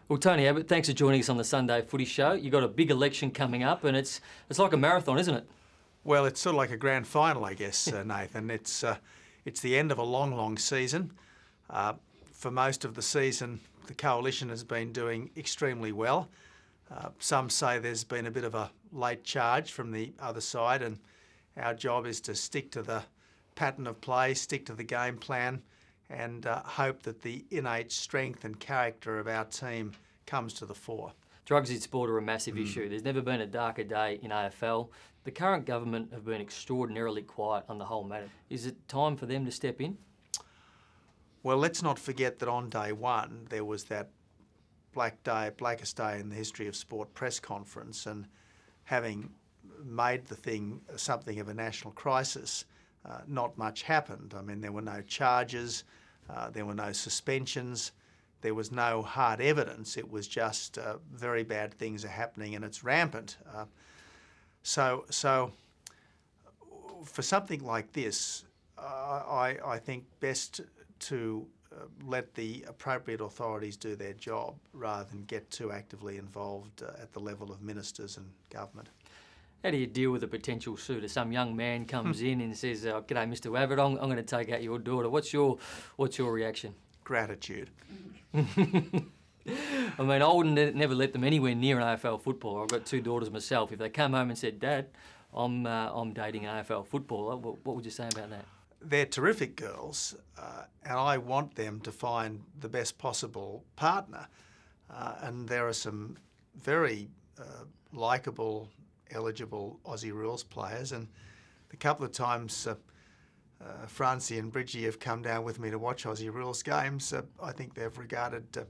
Well, Tony Abbott, thanks for joining us on the Sunday Footy Show. You've got a big election coming up, and it's like a marathon, isn't it? Well, it's sort of like a grand final, I guess, Nathan. It's the end of a long, long season. For most of the season, the coalition has been doing extremely well. Some say there's been a bit of a late charge from the other side, and our job is to stick to the pattern of play, stick to the game plan, and hope that the innate strength and character of our team comes to the fore. Drugs in sport are a massive issue. There's never been a darker day in AFL. The current government have been extraordinarily quiet on the whole matter. Is it time for them to step in? Well, let's not forget that on day one there was that blackest day in the history of sport press conference, and having made the thing something of a national crisis, not much happened. I mean, there were no charges, there were no suspensions, there was no hard evidence. It was just very bad things are happening and it's rampant. So for something like this, I think best to let the appropriate authorities do their job rather than get too actively involved at the level of ministers and government. How do you deal with a potential suitor? Some young man comes in and says, "G'day, Mr. Abbott, I'm going to take out your daughter." What's your reaction? Gratitude. I mean, I wouldn't never let them anywhere near an AFL footballer. I've got two daughters myself. If they come home and said, "Dad, I'm dating an AFL footballer," what would you say about that? They're terrific girls, and I want them to find the best possible partner. And there are some very likeable, eligible Aussie rules players, and the couple of times Francie and Bridgie have come down with me to watch Aussie rules games, I think they've regarded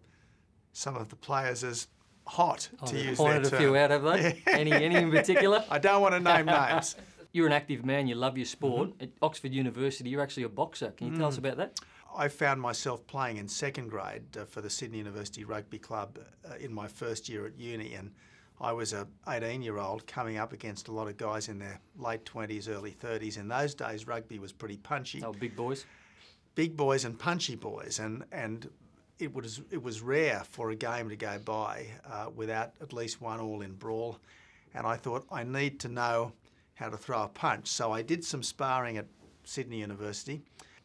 some of the players as hot, to use their term. Pointed a few out, have they? Yeah. Any in particular? I don't want to name names. You're an active man, you love your sport. At Oxford University, you're actually a boxer. Can you tell us about that? I found myself playing in second grade for the Sydney University Rugby Club in my first year at uni, and I was a 18-year-old coming up against a lot of guys in their late 20s, early 30s. In those days, rugby was pretty punchy. Oh, big boys? Big boys and punchy boys, and it was rare for a game to go by without at least one all-in brawl. And I thought, I need to know how to throw a punch. So I did some sparring at Sydney University.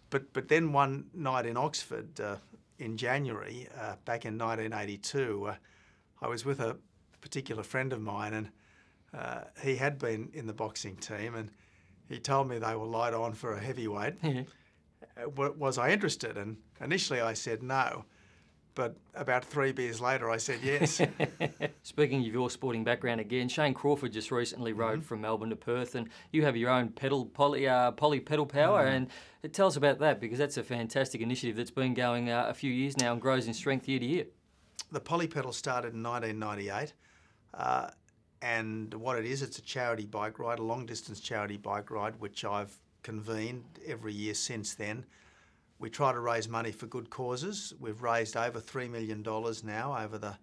But then one night in Oxford in January, back in 1982, I was with a particular friend of mine, and he had been in the boxing team, and he told me they were light on for a heavyweight. Was I interested? And initially I said no, but about 3 beers later I said yes. Speaking of your sporting background again, Shane Crawford just recently rode from Melbourne to Perth, and you have your own poly pedal power, and tell us about that, because that's a fantastic initiative that's been going a few years now and grows in strength year to year. The poly pedal started in 1998, and what it is, it's a charity bike ride, a long distance charity bike ride, which I've convened every year since then. We try to raise money for good causes. We've raised over $3 million now over the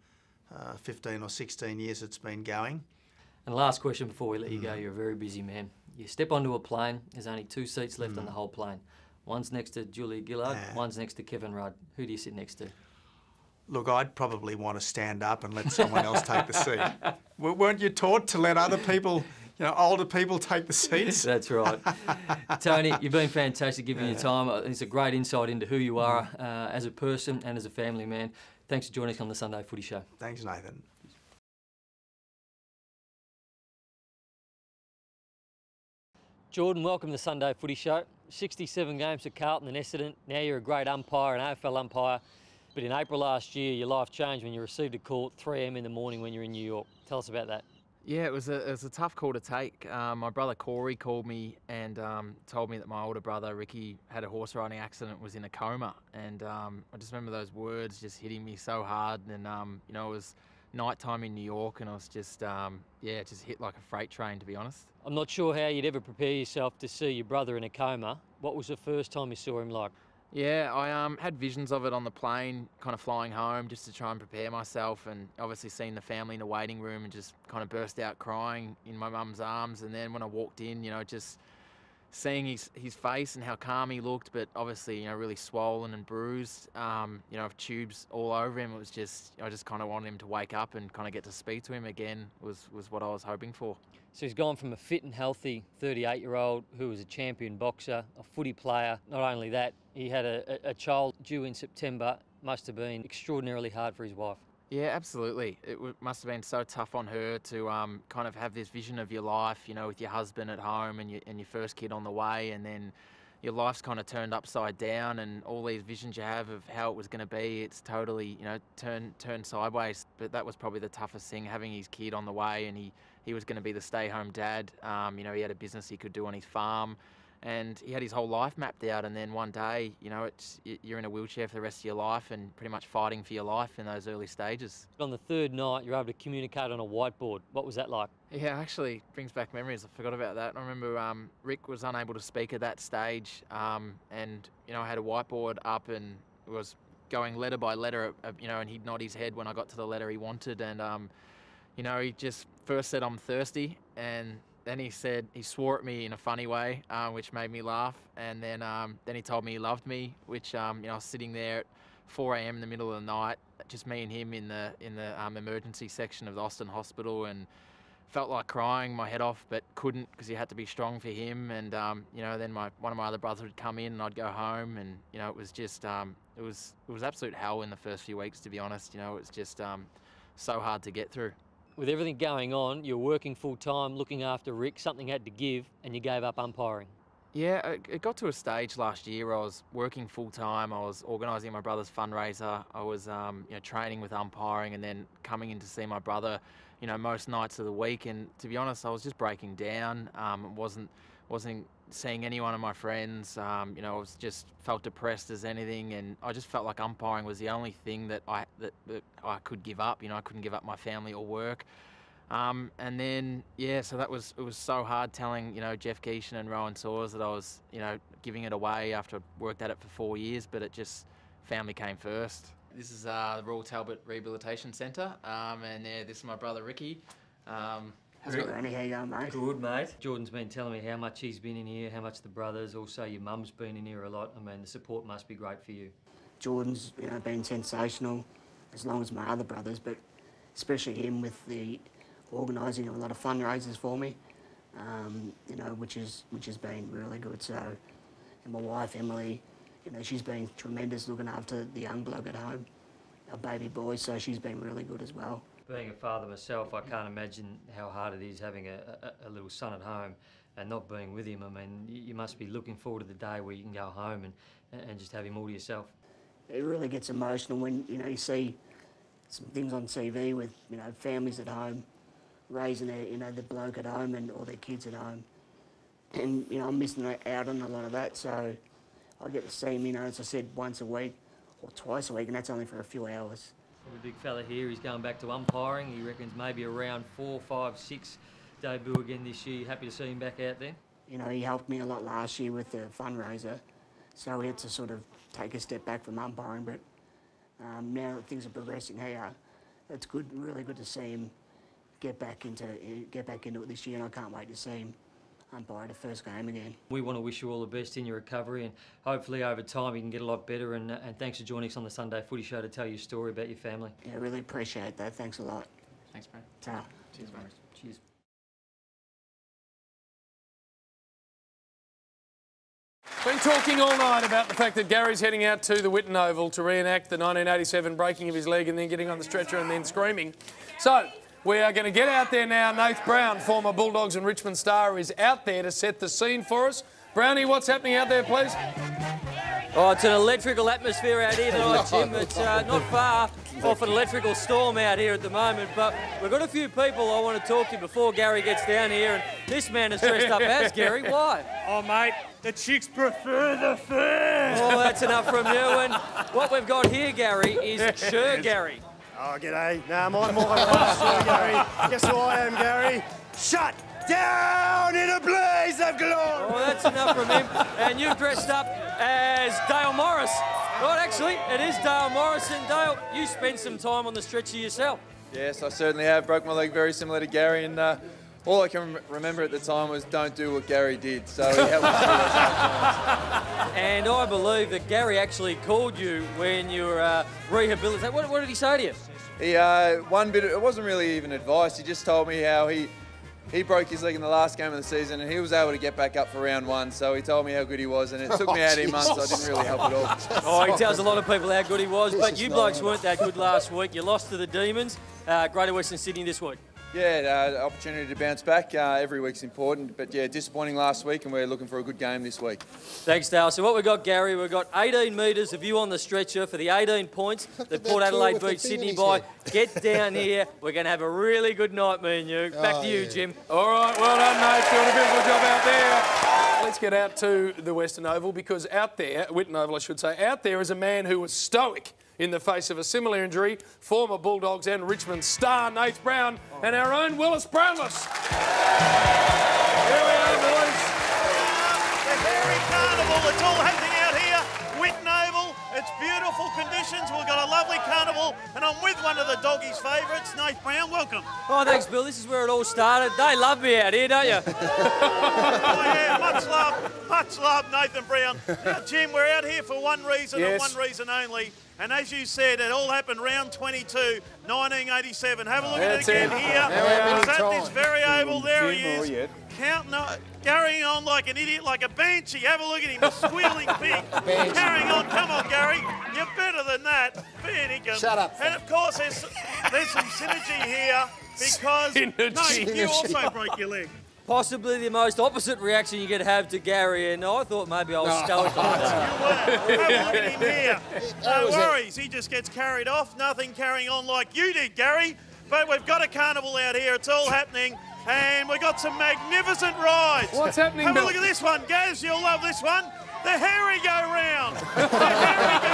15 or 16 years it's been going. And last question before we let you go, you're a very busy man. You step onto a plane, there's only 2 seats left on the whole plane. One's next to Julia Gillard, one's next to Kevin Rudd. Who do you sit next to? Look, I'd probably want to stand up and let someone else take the seat. Weren't you taught to let other people, older people take the seats? That's right. Tony, you've been fantastic giving your time. It's a great insight into who you are as a person and as a family man. Thanks for joining us on the Sunday Footy Show. Thanks, Nathan. Jordan, welcome to the Sunday Footy Show. 67 games for Carlton and Essendon. Now you're a great umpire, an AFL umpire. But in April last year, your life changed when you received a call at 3 a.m. in the morning when you're in New York. Tell us about that. Yeah, it was a tough call to take. My brother Corey called me and told me that my older brother Ricky had a horse riding accident, was in a coma, and I just remember those words just hitting me so hard. And it was nighttime in New York, and I was just it just hit like a freight train, to be honest. I'm not sure how you'd ever prepare yourself to see your brother in a coma. What was the first time you saw him like? Yeah, I had visions of it on the plane, kind of flying home just to try and prepare myself, and obviously seeing the family in the waiting room and just kind of burst out crying in my mum's arms. And then when I walked in, just seeing his face and how calm he looked, but obviously, really swollen and bruised, with tubes all over him, it was just, I just kind of wanted him to wake up and kind of get to speak to him again was what I was hoping for. So he's gone from a fit and healthy 38-year-old who was a champion boxer, a footy player. Not only that, he had a child due in September. Must have been extraordinarily hard for his wife. Yeah, absolutely. It must have been so tough on her to kind of have this vision of your life, with your husband at home and your first kid on the way, and then your life's kind of turned upside down, and all these visions you have of how it was going to be, it's totally, turned sideways. But that was probably the toughest thing, having his kid on the way, and he was going to be the stay-home dad. He had a business he could do on his farm, and he had his whole life mapped out, and then one day, you're in a wheelchair for the rest of your life and pretty much fighting for your life in those early stages. On the third night, you're able to communicate on a whiteboard. What was that like? Yeah, actually brings back memories. I forgot about that. I remember Rick was unable to speak at that stage, and I had a whiteboard up and was going letter by letter, and he'd nod his head when I got to the letter he wanted, and he just first said, "I'm thirsty," and then he swore at me in a funny way, which made me laugh. And then he told me he loved me, which I was sitting there at 4 a.m. in the middle of the night, just me and him in the emergency section of the Austin Hospital, and felt like crying my head off, but couldn't because you had to be strong for him. And then one of my other brothers would come in, and I'd go home, and it was just it was absolute hell in the first few weeks, to be honest. It was just so hard to get through. With everything going on, you're working full-time, looking after Rick, something had to give, and you gave up umpiring. Yeah, it got to a stage last year where I was working full-time, I was organising my brother's fundraiser, I was training with umpiring, and then coming in to see my brother, most nights of the week, and to be honest, I was just breaking down. Wasn't seeing any one of my friends. I was just felt depressed as anything, and I just felt like umpiring was the only thing that I could give up. I couldn't give up my family or work. And then so it was so hard telling Jeff Geishan and Rowan Sawers that I was giving it away after I'd worked at it for 4 years, but it just family came first. This is the Royal Talbot Rehabilitation Centre, and this is my brother Ricky. How's it going? How you going, mate? Good, mate. Jordan's been telling me how much he's been in here, how much the brothers, also your mum's been in here a lot. I mean, the support must be great for you. Jordan's, been sensational, as long as my other brothers, but especially him with the organising of a lot of fundraisers for me, which has been really good. So, and my wife Emily, she's been tremendous looking after the young bloke at home, our baby boy. So she's been really good as well. Being a father myself, I can't imagine how hard it is having a little son at home and not being with him. I mean, you must be looking forward to the day where you can go home and just have him all to yourself. It really gets emotional when, you see some things on TV with, families at home raising the bloke at home or their kids at home. And, I'm missing out on a lot of that, so I get to see him, as I said, once a week or twice a week, and that's only for a few hours. The big fella here, he's going back to umpiring. He reckons maybe around 4, 5, 6 debut again this year. Happy to see him back out there? He helped me a lot last year with the fundraiser, so we had to sort of take a step back from umpiring, but now that things are progressing here, it's good, really good to see him get back into it this year, and I can't wait to see him umpire the first game again. We want to wish you all the best in your recovery, and hopefully over time you can get a lot better, and thanks for joining us on the Sunday Footy Show to tell your story about your family. Yeah, really appreciate that. Thanks a lot. Thanks, mate. Ta. Cheers, mate. Cheers. Been talking all night about the fact that Gary's heading out to the Whitten Oval to reenact the 1987 breaking of his leg and then getting on the stretcher and then screaming. So, we are going to get out there now. Nath Brown, former Bulldogs and Richmond star, is out there to set the scene for us. Brownie, what's happening out there, please? Oh, it's an electrical atmosphere out here tonight, Tim. It's not far off an electrical storm out here at the moment, but we've got a few people I want to talk to before Gary gets down here, and this man is dressed up as Gary. Why? Oh, mate, the chicks prefer the fur. Oh, that's enough from you. And what we've got here, Gary, is Sure Gary. Oh, g'day. No, I'm more Sure Gary. Guess who I am, Gary? Shut down in a blaze of glory. Oh, that's enough from him. And you've dressed up as Dale Morris. Right, actually, it is Dale Morris. And Dale, you spent some time on the stretcher yourself. Yes, I certainly have. Broke my leg very similar to Gary, and All I can remember at the time was don't do what Gary did. So he helped me through those hard times. And I believe that Gary actually called you when you were rehabilitated. What did he say to you? He, one bit, it wasn't really even advice. He just told me how he broke his leg in the last game of the season and he was able to get back up for round 1. So he told me how good he was, and it took me 18 months, so I didn't really help at all. Oh, he tells a lot of people how good he was, but you blokes weren't that good last week. You lost to the Demons. Greater Western Sydney this week. Yeah, opportunity to bounce back. Every week's important, but yeah, disappointing last week, and we're looking for a good game this week. Thanks, Dale. So what we've got, Gary, we've got 18 metres of you on the stretcher for the 18 points that Port Adelaide beat Sydney by. Get down here. We're going to have a really good night, me and you. Back to you, Jim. All right, well done, mate. Doing a beautiful job out there. Let's get out to the Western Oval, because out there, Whitten Oval I should say, out there is a man who was stoic in the face of a similar injury, former Bulldogs and Richmond star Nath Brown, and our own Willis Brownless. Here we are, boys. The Hairy Carnival, it's all happening out here. Whitten Oval, it's beautiful conditions. We've got a lovely carnival, and I'm with one of the doggies' favourites, Nath Brown. Welcome. Oh, thanks, Bill. This is where it all started. They love me out here, don't you? Oh, yeah, much love, Nathan Brown. Now, Jim, we're out here for one reason and one reason only. And as you said, it all happened round 22, 1987. Have a look at it again here. He's at this very oval. There he is. Carrying on like an idiot, like a banshee. Have a look at him, squealing pig. Carrying on. Come on, Gary. You're better than that. Fair dinkum. Shut up. And of course, there's some synergy here because no, you also broke your leg. Possibly the most opposite reaction you could have to Gary, and I thought maybe I was stoic. You were. Have a look at him here. No worries, he just gets carried off. Nothing carrying on like you did, Gary. But we've got a carnival out here. It's all happening. And we've got some magnificent rides. What's happening, Have Bill? a look at this one, Gaz. You'll love this one. The hairy go round. The hairy go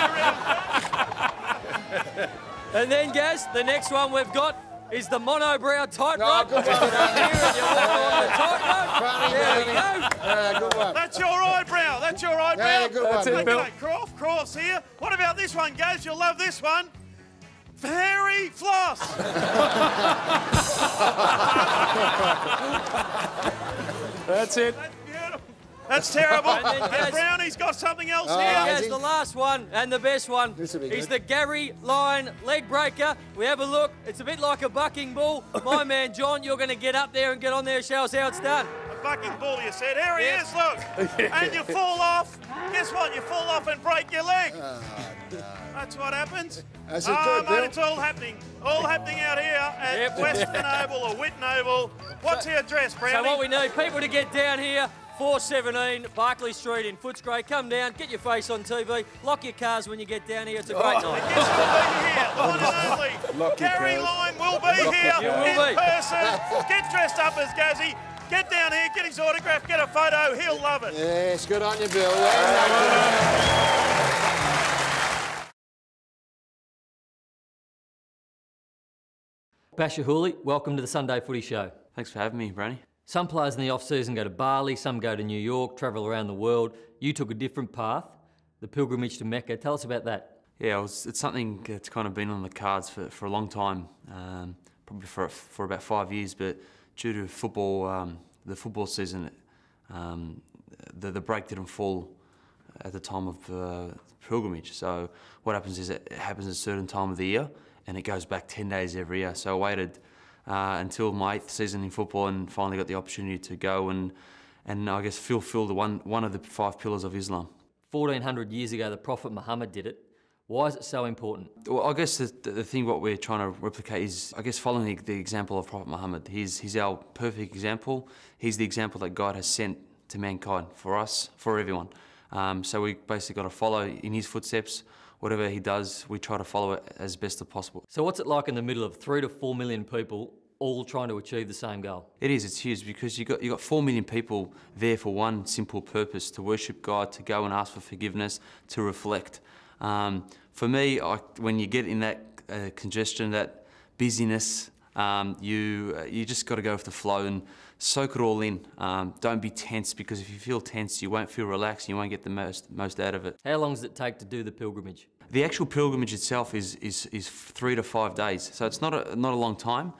round. And then, Gaz, the next one we've got is the monobrow tightrope. good one. Here and you walk on the tightrope. There we go. Good one. That's your eyebrow. That's your eyebrow. Yeah, good one. That's it, Bill. Croft's here. What about this one, Gaz? You'll love this one. Hairy floss. That's it. That's beautiful. That's terrible. And Brownie's got something else here. Here's the last one and the best one. This'll be Is good. the Gary Line leg breaker. We have a look. It's a bit like a bucking bull. My man John, you're going to get up there and get on there. Show us how it's done. A bucking bull, you said. Here he is, look. And you fall off. Guess what? You fall off and break your leg. That's what happens. That's it, good, mate, Bill. it's all happening. All happening out here at Western Oval or Whitten Oval. What's the address, Brownie? So what we need, people to get down here, 417 Barclay Street in Footscray. Come down, get your face on TV, lock your cars when you get down here. It's a great night. And guess who'll be here? The one and only. Gary Line will be here in person. Get dressed up as Gazzy. Get down here, get his autograph, get a photo. He'll love it. Yes, good on you, Bill. Well done. Bachar Houli, welcome to the Sunday Footy Show. Thanks for having me, Branny. Some players in the off-season go to Bali, some go to New York, travel around the world. You took a different path, the pilgrimage to Mecca. Tell us about that. Yeah, it's something that's kind of been on the cards for a long time, probably for about 5 years, but due to football, the football season, the break didn't fall at the time of the pilgrimage. So what happens is it happens at a certain time of the year, and it goes back 10 days every year. So I waited until my 8th season in football and finally got the opportunity to go and I guess fulfill one of the 5 pillars of Islam. 1400 years ago, the Prophet Muhammad did it. Why is it so important? Well, I guess the thing what we're trying to replicate is, I guess, following the example of Prophet Muhammad. He's our perfect example. He's the example that God has sent to mankind, for us, for everyone. So we basically got to follow in his footsteps. Whatever he does, we try to follow it as best as possible. So what's it like in the middle of 3 to 4 million people all trying to achieve the same goal? It's huge, because you got 4 million people there for one simple purpose: to worship God, to go and ask for forgiveness, to reflect. For me, when you get in that congestion, that busyness, you just got to go with the flow and soak it all in. Don't be tense, because if you feel tense, you won't feel relaxed, you won't get the most out of it. How long does it take to do the pilgrimage? The actual pilgrimage itself is 3 to 5 days, so it's not a long time.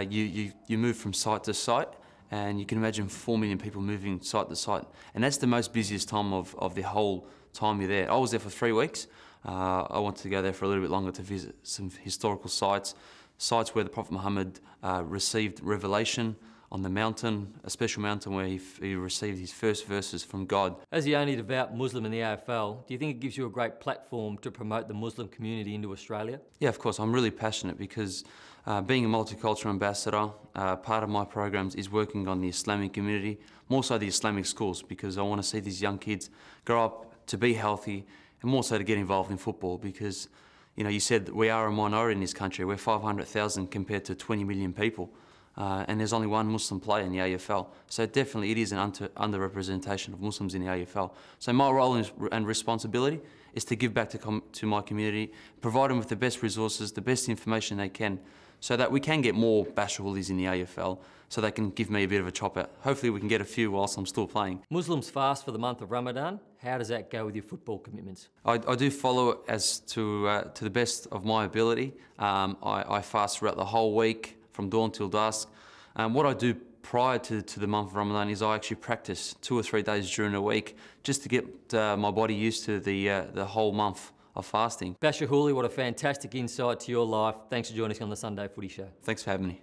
you move from site to site, and you can imagine 4 million people moving site to site. And that's the most busiest time of the whole time you're there. I was there for 3 weeks. I wanted to go there for a little bit longer to visit some historical sites where the Prophet Muhammad received revelation on the mountain, a special mountain where he received his first verses from God. As the only devout Muslim in the AFL, do you think it gives you a great platform to promote the Muslim community into Australia? Yeah, of course. I'm really passionate because being a multicultural ambassador, part of my programs is working on the Islamic community, more so the Islamic schools, because I want to see these young kids grow up to be healthy and more so to get involved in football because, you know, you said we are a minority in this country. We're 500,000 compared to 20 million people. And there's only one Muslim player in the AFL. So definitely it is an underrepresentation of Muslims in the AFL. So my role and responsibility is to give back to my community, provide them with the best resources, the best information they can, so that we can get more Bachar Houlis in the AFL, so they can give me a bit of a chop out. Hopefully we can get a few whilst I'm still playing. Muslims fast for the month of Ramadan. How does that go with your football commitments? I do follow it as to the best of my ability. I fast throughout the whole week, from dawn till dusk. What I do prior to the month of Ramadan is I actually practice 2 or 3 days during the week just to get my body used to the whole month of fasting. Bachar Houli, what a fantastic insight to your life. Thanks for joining us on the Sunday Footy Show. Thanks for having me.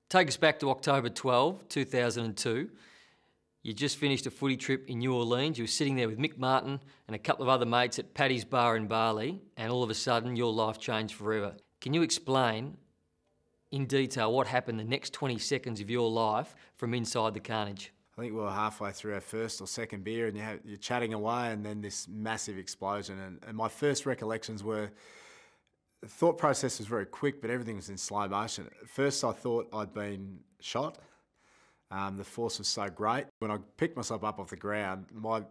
Take us back to October 12, 2002. You just finished a footy trip in New Orleans. You were sitting there with Mick Martin and a couple of other mates at Paddy's Bar in Bali, and all of a sudden your life changed forever. Can you explain in detail what happened the next 20 seconds of your life from inside the carnage? I think we were halfway through our first or second beer and you're chatting away and then this massive explosion. And my first recollections were, the thought process was very quick, but everything was in slow motion. At first I thought I'd been shot. The force was so great. When I picked myself up off the ground, my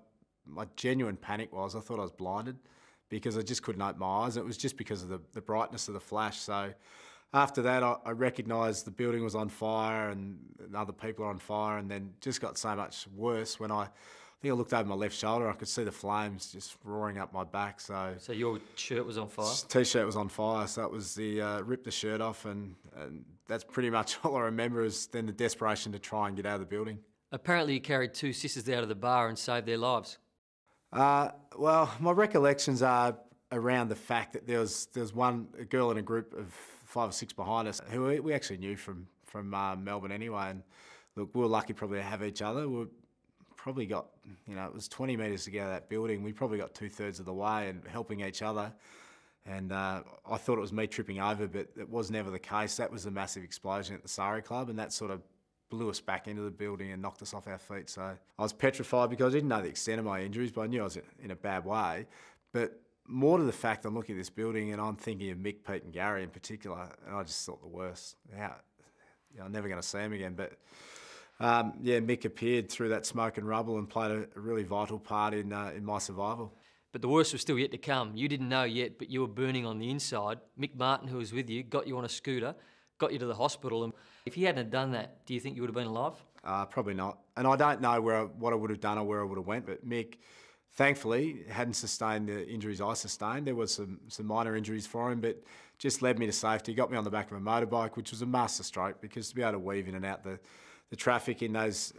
genuine panic was I thought I was blinded because I just couldn't open my eyes. It was just because of the brightness of the flash. So after that, I recognised the building was on fire and other people are on fire, and then just got so much worse when I think I looked over my left shoulder. I could see the flames just roaring up my back. So your shirt was on fire? T-shirt was on fire. So it was the ripped the shirt off, and that's pretty much all I remember is then the desperation to try and get out of the building. Apparently you carried 2 sisters out of the bar and saved their lives. Well, my recollections are around the fact that there was a girl in a group of 5 or 6 behind us who we actually knew from Melbourne anyway. And look, we were lucky probably to have each other. We probably got, it was 20 metres to get out of that building. We probably got 2/3 of the way and helping each other. And I thought it was me tripping over, but it was never the case. That was a massive explosion at the Surrey Club, and that sort of blew us back into the building and knocked us off our feet. So I was petrified because I didn't know the extent of my injuries, but I knew I was in a bad way. But more to the fact, I'm looking at this building and I'm thinking of Mick, Pete and Gary in particular, and I just thought the worst. I'm never going to see him again. But Mick appeared through that smoke and rubble and played a really vital part in my survival. But the worst was still yet to come. You didn't know yet, but you were burning on the inside. Mick Martin, who was with you, got you on a scooter, got you to the hospital. And if he hadn't done that, do you think you would have been alive? Probably not. And I don't know what I would have done or where I would have went, but Mick, thankfully, hadn't sustained the injuries I sustained. There was some minor injuries for him, but just led me to safety. Got me on the back of a motorbike, which was a master stroke, because to be able to weave in and out the traffic in those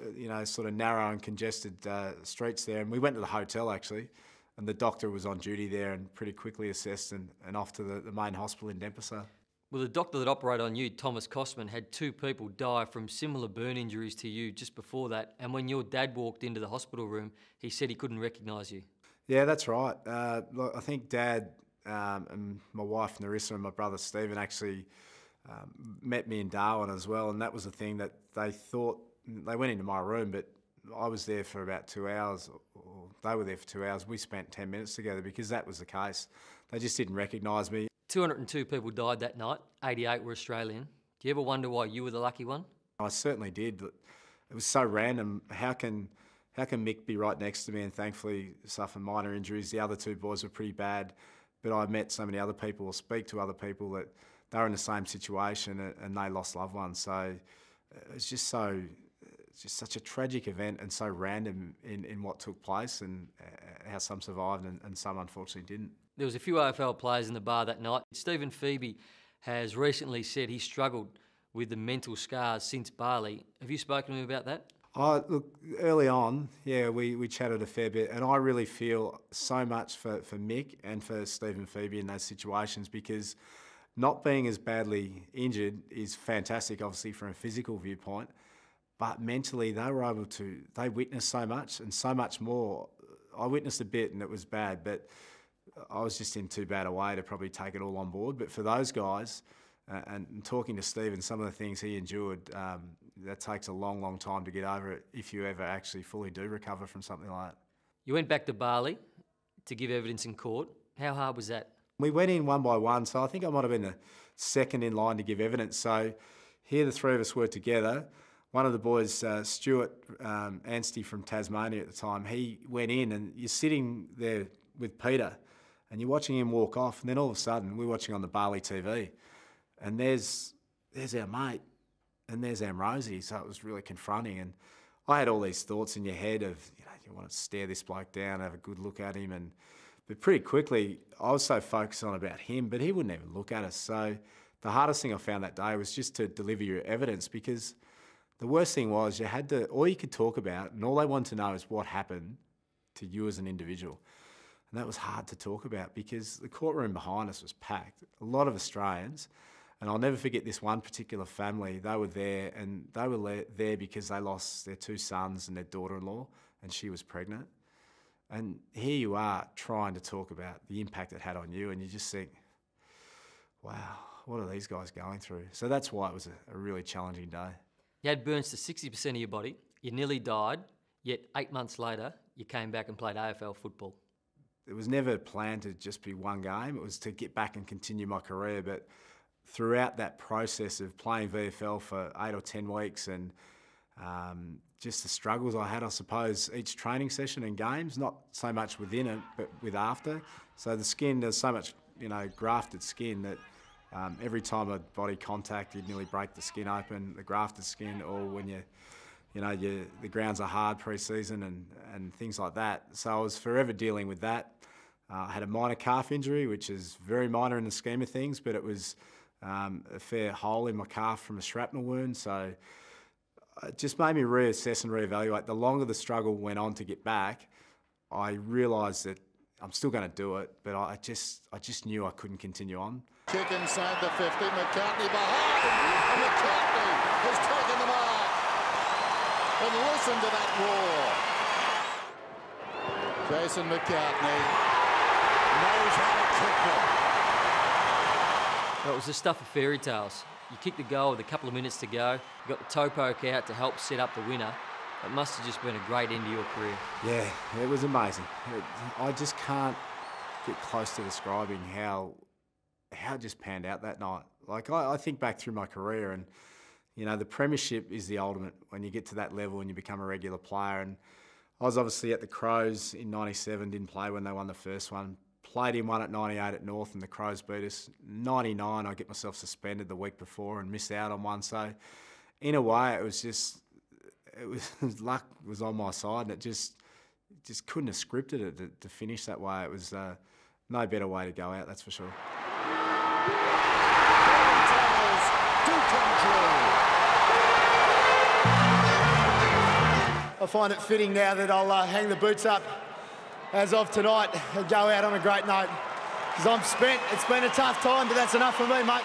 sort of narrow and congested streets there. And we went to the hotel actually, and the doctor was on duty there and pretty quickly assessed and off to the main hospital in Denpasar. Well, the doctor that operated on you, Thomas Kosman, had 2 people die from similar burn injuries to you just before that. And when your dad walked into the hospital room, he said he couldn't recognise you. Yeah, that's right. I think Dad and my wife Narissa and my brother Stephen actually met me in Darwin as well. And that was the thing that they thought, they went into my room, but I was there for about 2 hours, or they were there for 2 hours. We spent 10 minutes together because that was the case. They just didn't recognise me. 202 people died that night, 88 were Australian. Do you ever wonder why you were the lucky one? I certainly did. It was so random. How can Mick be right next to me and thankfully suffer minor injuries? The other 2 boys were pretty bad, but I met so many other people or speak to other people that they were in the same situation and they lost loved ones. So it's just such a tragic event and so random in what took place, and how some survived and some unfortunately didn't. There was a few AFL players in the bar that night. Stephen Phoebe has recently said he struggled with the mental scars since Bali. Have you spoken to him about that? Look, early on, yeah, we chatted a fair bit, and I really feel so much for Mick and for Stephen Phoebe in those situations, because not being as badly injured is fantastic, obviously, from a physical viewpoint, but mentally they witnessed so much and so much more. I witnessed a bit and it was bad, but I was just in too bad a way to probably take it all on board. But for those guys, and talking to Stephen, some of the things he endured, that takes a long, long time to get over it if you ever actually fully do recover from something like that. You went back to Bali to give evidence in court. How hard was that? We went in one by one, so I think I might have been the second in line to give evidence. So here the three of us were together. One of the boys, Stuart Anstey from Tasmania at the time, he went in, and you're sitting there with Peter and you're watching him walk off, and then all of a sudden we're watching on the Bali TV and there's our mate and there's Amrosi. So it was really confronting, and I had all these thoughts in your head of, you want to stare this bloke down, have a good look at him, but pretty quickly I was so focused on about him, but he wouldn't even look at us. So the hardest thing I found that day was just to deliver your evidence, because the worst thing was all you could talk about, and all they wanted to know is what happened to you as an individual. And that was hard to talk about because the courtroom behind us was packed. A lot of Australians, and I'll never forget this one particular family. They were there, and they were there because they lost their two sons and their daughter-in-law, and she was pregnant. And here you are trying to talk about the impact it had on you, and you just think, wow, what are these guys going through? So that's why it was a really challenging day. You had burns to 60% of your body, you nearly died, yet 8 months later, you came back and played AFL football. It was never planned to just be one game. It was to get back and continue my career. But throughout that process of playing VFL for 8 or 10 weeks and just the struggles I had, I suppose, each training session and games, not so much within it, but with after. So the skin, there's so much, grafted skin that every time I'd body contact, you'd nearly break the skin open, the grafted skin, or when the grounds are hard pre-season and things like that. So I was forever dealing with that. I had a minor calf injury, which is very minor in the scheme of things, but it was a fair hole in my calf from a shrapnel wound. So it just made me reassess and reevaluate. The longer the struggle went on to get back, I realised that I'm still going to do it, but I just knew I couldn't continue on. Kick inside the 50, McCartney behind, and McCartney has taken the mark. And listen to that roar. Jason McCartney knows how to kick them. Well, it was the stuff of fairy tales. You kicked the goal with a couple of minutes to go, you got the toe poke out to help set up the winner. It must have just been a great end to your career. Yeah, it was amazing. I just can't get close to describing how it just panned out that night. Like, I think back through my career, and the premiership is the ultimate when you get to that level and you become a regular player. And I was obviously at the Crows in '97, didn't play when they won the first one. Played in one at '98 at North, and the Crows beat us. '99, I get myself suspended the week before and missed out on one. So in a way, it was luck was on my side, and it just couldn't have scripted it to finish that way. It was no better way to go out, that's for sure. I find it fitting now that I'll hang the boots up as of tonight and go out on a great note. Because I'm spent. It's been a tough time, but that's enough for me, mate.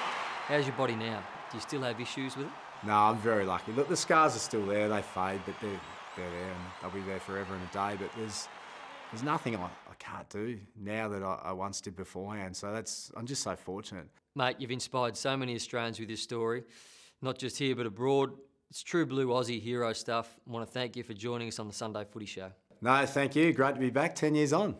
How's your body now? Do you still have issues with it? No, I'm very lucky. Look, the scars are still there. They fade, but they're there, and they'll be there forever and a day. But there's nothing I can't do now that I once did beforehand. So I'm just so fortunate. Mate, you've inspired so many Australians with your story, not just here but abroad. It's true blue Aussie hero stuff. I want to thank you for joining us on the Sunday Footy Show. No, thank you. Great to be back 10 years on.